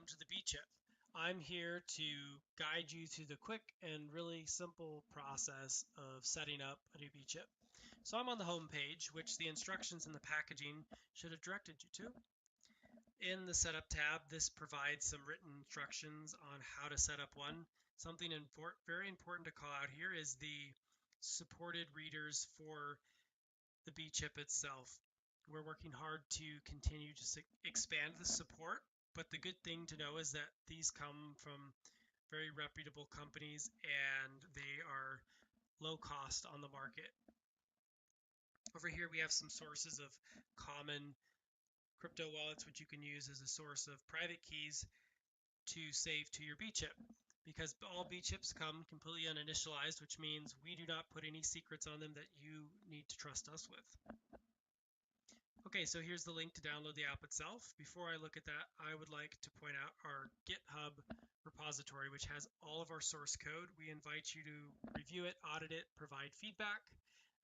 welcome to the BChip. I'm here to guide you through the quick and really simple process of setting up a new BChip. So I'm on the home page, which the instructions in the packaging should have directed you to. In the setup tab, this provides some written instructions on how to set up one. Something very important to call out here is the supported readers for the BChip itself. We're working hard to continue to expand the support, but the good thing to know is that these come from very reputable companies and they are low cost on the market. Over here we have some sources of common crypto wallets which you can use as a source of private keys to save to your BChip. Because all BChips come completely uninitialized, which means we do not put any secrets on them that you need to trust us with. Okay, so here's the link to download the app itself. Before I look at that, I would like to point out our GitHub repository, which has all of our source code. We invite you to review it, audit it, provide feedback.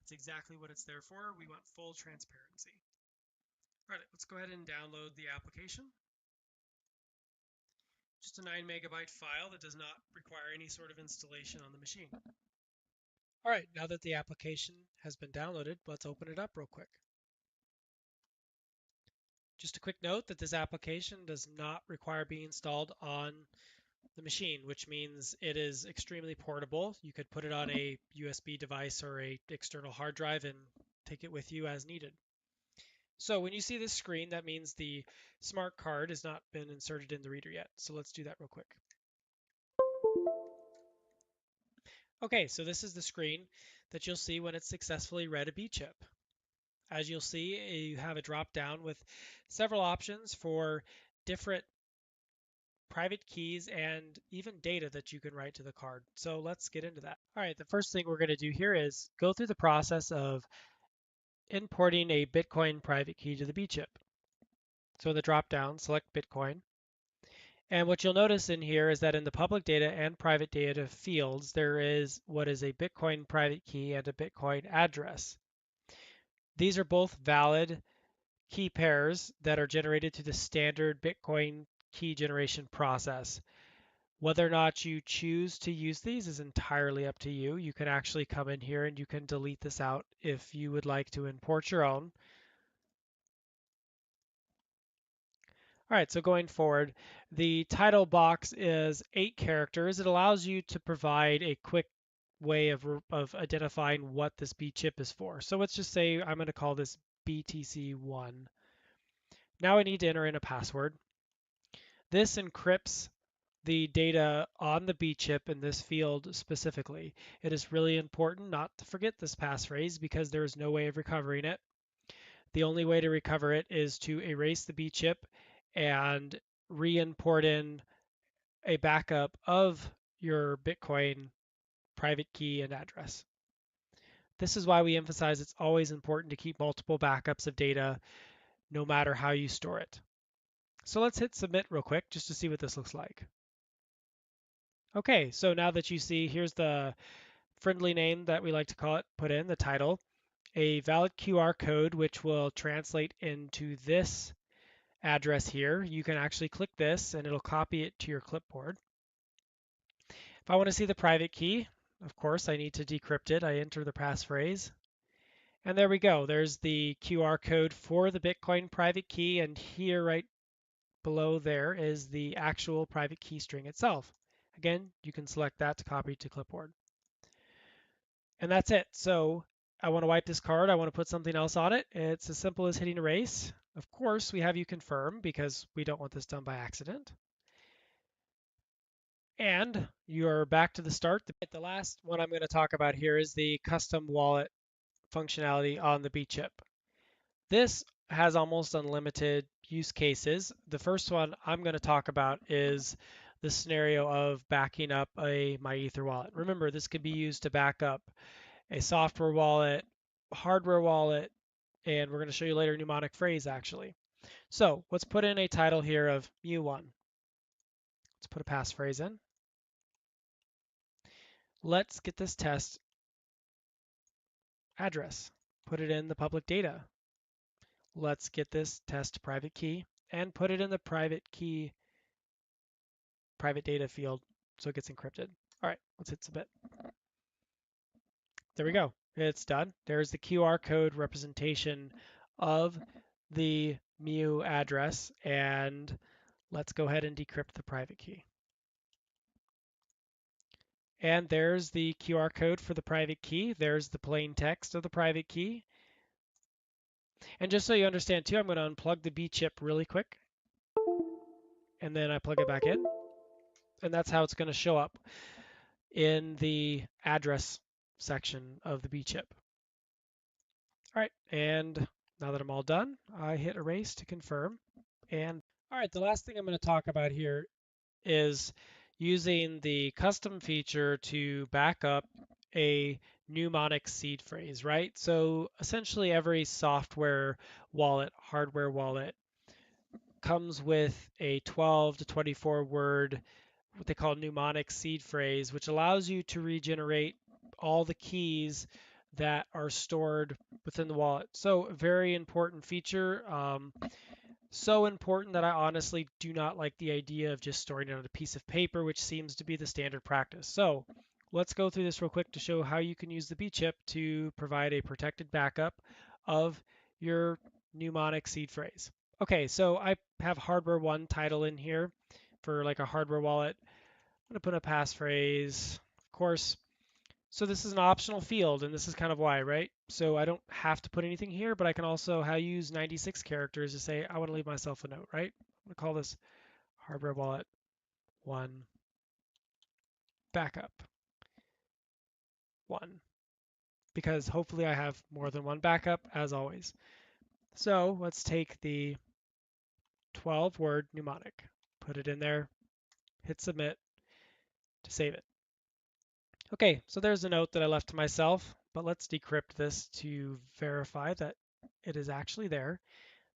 That's exactly what it's there for. We want full transparency. All right, let's go ahead and download the application. Just a 9 megabyte file that does not require any sort of installation on the machine. All right, now that the application has been downloaded, let's open it up real quick. Just a quick note that this application does not require being installed on the machine, which means it is extremely portable. You could put it on a USB device or a external hard drive and take it with you as needed. So when you see this screen, that means the smart card has not been inserted in the reader yet. So let's do that real quick. Okay, so this is the screen that you'll see when it's successfully read a BChip. As you'll see, you have a drop down with several options for different private keys and even data that you can write to the card. So let's get into that. All right, the first thing we're going to do here is go through the process of importing a Bitcoin private key to the BChip. So in the drop down, select Bitcoin. And what you'll notice in here is that in the public data and private data fields, there is what is a Bitcoin private key and a Bitcoin address. These are both valid key pairs that are generated through the standard Bitcoin key generation process. Whether or not you choose to use these is entirely up to you. You can actually come in here and you can delete this out if you would like to import your own. All right, so going forward, the title box is 8 characters. It allows you to provide a quick way of identifying what this BChip is for. So let's just say I'm going to call this BTC1. Now I need to enter in a password. This encrypts the data on the BChip in this field specifically. It is really important not to forget this passphrase because there is no way of recovering it. The only way to recover it is to erase the BChip and re-import in a backup of your Bitcoin private key and address. This is why we emphasize it's always important to keep multiple backups of data no matter how you store it. So let's hit submit real quick just to see what this looks like. Okay, so now that you see, here's the friendly name that we like to call it, put in the title, a valid QR code which will translate into this address here. You can actually click this and it'll copy it to your clipboard. If I want to see the private key, of course, I need to decrypt it. I enter the passphrase. And there we go. There's the QR code for the Bitcoin private key. And here right below there is the actual private key string itself. Again, you can select that to copy to clipboard. And that's it. So I want to wipe this card. I want to put something else on it. It's as simple as hitting erase. Of course, we have you confirm because we don't want this done by accident. And you're back to the start. The last one I'm going to talk about here is the custom wallet functionality on the BChip. This has almost unlimited use cases. The first one I'm going to talk about is the scenario of backing up a MyEther wallet. Remember, this could be used to back up a software wallet, hardware wallet, and we're going to show you later a mnemonic phrase actually. So let's put in a title here of mu1. Let's put a passphrase in. Let's get this test address. Put it in the public data. Let's get this test private key and put it in the private key private data field so it gets encrypted. All right, let's hit submit. There we go. It's done. There's the QR code representation of the MU address, and let's go ahead and decrypt the private key. And there's the QR code for the private key. There's the plain text of the private key. And just so you understand too, I'm going to unplug the BChip really quick. And then I plug it back in. And that's how it's going to show up in the address section of the BChip. All right, and now that I'm all done, I hit erase to confirm. And all right, the last thing I'm going to talk about here is using the custom feature to back up a mnemonic seed phrase, right? So essentially every software wallet, hardware wallet, comes with a 12 to 24 word, what they call mnemonic seed phrase, which allows you to regenerate all the keys that are stored within the wallet. So a very important feature. So important that I honestly do not like the idea of just storing it on a piece of paper, which seems to be the standard practice. So let's go through this real quick to show how you can use the BChip to provide a protected backup of your mnemonic seed phrase. Okay, so I have hardware one title in here for like a hardware wallet. I'm going to put a passphrase, of course. So this is an optional field, and this is kind of why, right? So I don't have to put anything here, but I can also use 96 characters to say I want to leave myself a note, right? I'm going to call this hardware wallet 1 backup 1, because hopefully I have more than one backup, as always. So let's take the 12-word mnemonic, put it in there, hit submit to save it. Okay, so there's a note that I left to myself, but let's decrypt this to verify that it is actually there.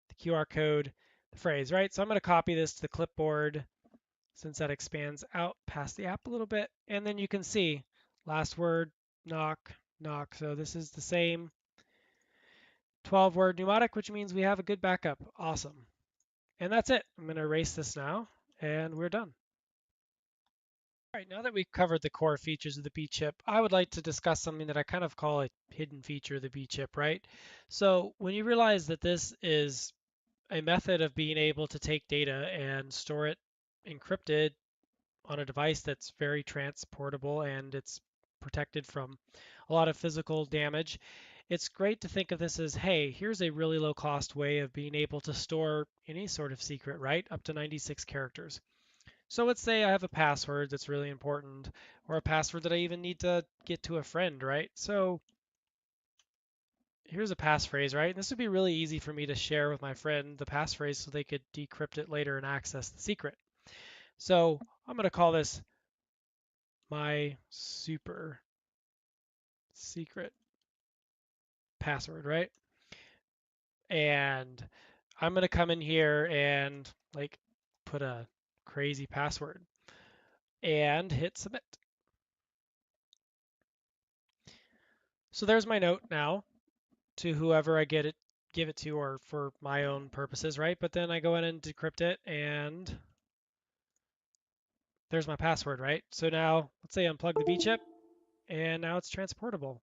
The QR code, the phrase, right? So I'm going to copy this to the clipboard since that expands out past the app a little bit. And then you can see last word, knock, knock. So this is the same 12-word mnemonic, which means we have a good backup. Awesome. And that's it. I'm going to erase this now, and we're done. All right, now that we've covered the core features of the BChip, I would like to discuss something that I kind of call a hidden feature of the BChip, right? So when you realize that this is a method of being able to take data and store it encrypted on a device that's very transportable and it's protected from a lot of physical damage, it's great to think of this as, hey, here's a really low cost way of being able to store any sort of secret, right? Up to 96 characters. So let's say I have a password that's really important, or a password that I even need to get to a friend, right? So here's a passphrase, right? This would be really easy for me to share with my friend the passphrase so they could decrypt it later and access the secret. So I'm going to call this my super secret password, right? And I'm going to come in here and like put a crazy password and hit submit. So there's my note now to whoever I give it to, or for my own purposes, right? But then I go in and decrypt it, and there's my password, right? So now let's say unplug the BChip, and now it's transportable.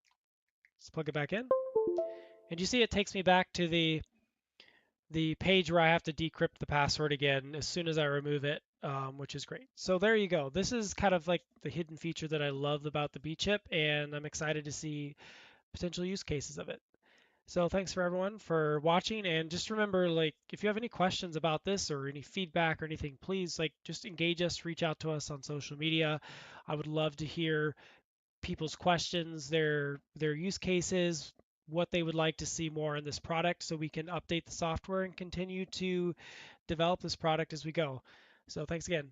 Let's plug it back in, and you see it takes me back to the page where I have to decrypt the password again as soon as I remove it, which is great. So there you go. This is kind of like the hidden feature that I love about the BChip, and I'm excited to see potential use cases of it. So thanks for everyone for watching, and just remember, like, if you have any questions about this or any feedback or anything, please like just engage us, reach out to us on social media. I would love to hear people's questions, their use cases, what they would like to see more in this product so we can update the software and continue to develop this product as we go. So thanks again.